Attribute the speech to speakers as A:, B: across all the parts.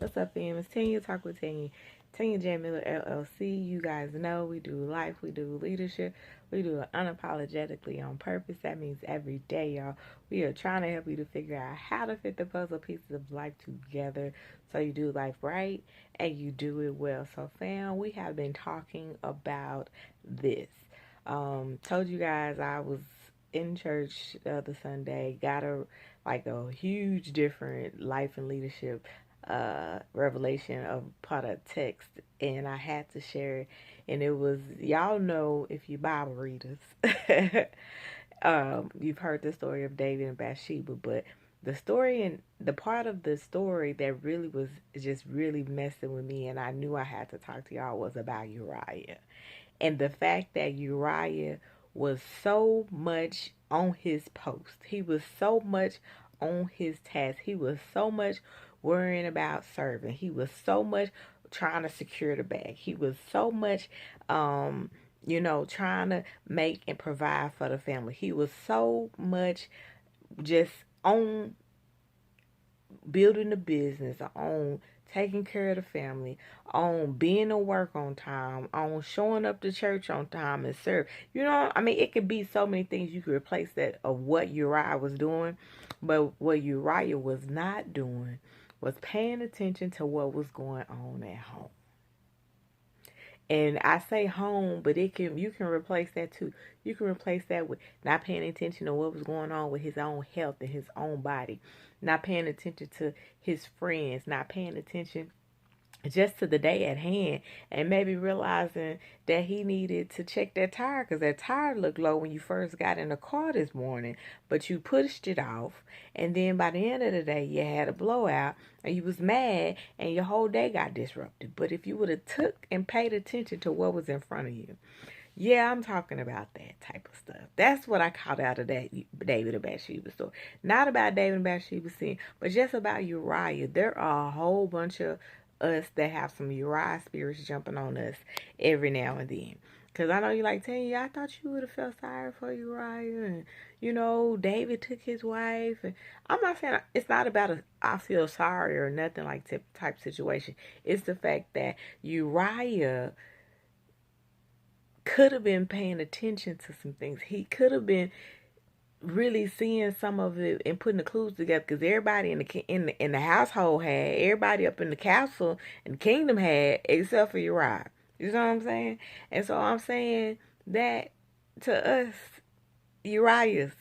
A: What's up, fam? It's Tanya, Talk with Tanya. Tanya J LLC. You guys know we do life, we do leadership, we do it unapologetically on purpose. That means every day, y'all. We are trying to help you to figure out how to fit the puzzle pieces of life together so you do life right and you do it well. So, fam, we have been talking about this. Told you guys I was in church the other Sunday, got a huge different life and leadership revelation of part of text, and I had to share it. And it was, y'all know, if you Bible readers, you've heard the story of David and Bathsheba, but the story and the part of the story that really was just really messing with me, and I knew I had to talk to y'all, was about Uriah. And the fact that Uriah was so much on his post, he was so much on his task, he was so much worrying about serving, he was so much trying to secure the bag, he was so much, trying to make and provide for the family. He was so much just on building the business, on taking care of the family, on being to work on time, on showing up to church on time and serve. It could be so many things you could replace that of what Uriah was doing, but what Uriah was not doing was paying attention to what was going on at home. And I say home, but you can replace that too. You can replace that with not paying attention to what was going on with his own health and his own body, not paying attention to his friends, not paying attention just to the day at hand, and maybe realizing that he needed to check that tire because that tire looked low when you first got in the car this morning, but you pushed it off, and then by the end of the day you had a blowout and you was mad and your whole day got disrupted. But if you would have took and paid attention to what was in front of you, yeah, I'm talking about that type of stuff. That's what I caught out of that David and Bathsheba story. Not about David and Bathsheba's sin, but just about Uriah. There are a whole bunch of us that have some Uriah spirits jumping on us every now and then. Because I know you like Tanya, I thought you would have felt sorry for Uriah. And, David took his wife. And I'm not saying it's not about I feel sorry or nothing like type situation. It's the fact that Uriah could have been paying attention to some things. He could have been really seeing some of it and putting the clues together, because everybody in the household had, everybody up in the castle and the kingdom had, except for Uriah. You know what I'm saying? And so I'm saying that to us, Uriah's,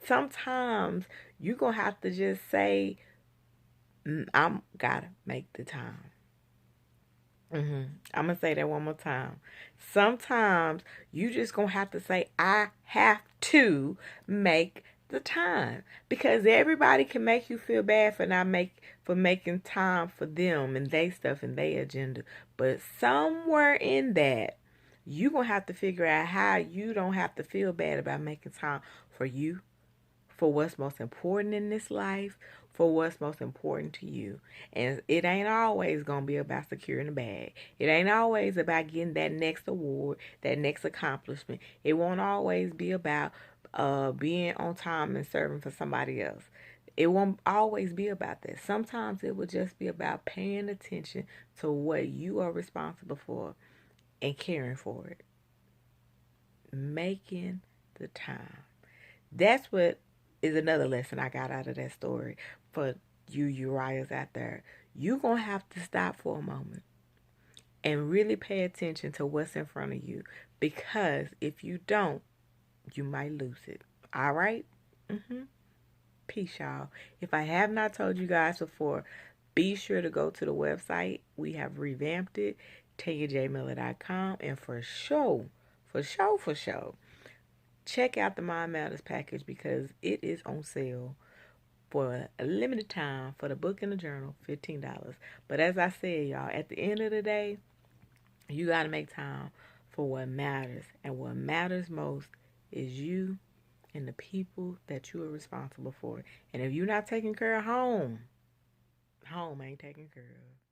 A: sometimes you're gonna have to just say, I'm gotta make the time. I'm gonna say that one more time. Sometimes you just gonna have to say, I have to make the time, because everybody can make you feel bad for making time for them and they stuff and their agenda. But somewhere in that, you gonna have to figure out how you don't have to feel bad about making time for you, for what's most important in this life, for what's most important to you. And it ain't always going to be about securing the bag. It ain't always about getting that next award, that next accomplishment. It won't always be about being on time and serving for somebody else. It won't always be about that. Sometimes it will just be about paying attention to what you are responsible for and caring for it. Making the time. That's what is another lesson I got out of that story for you Uriahs out there. You're going to have to stop for a moment and really pay attention to what's in front of you, because if you don't, you might lose it. All right? Peace, y'all. If I have not told you guys before, be sure to go to the website. We have revamped it, TanyaJMiller.com, and for sure, check out the Mind Matters package, because it is on sale for a limited time for the book and the journal, $15. But as I said, y'all, at the end of the day, you got to make time for what matters. And what matters most is you and the people that you are responsible for. And if you're not taking care of home ain't taken care of.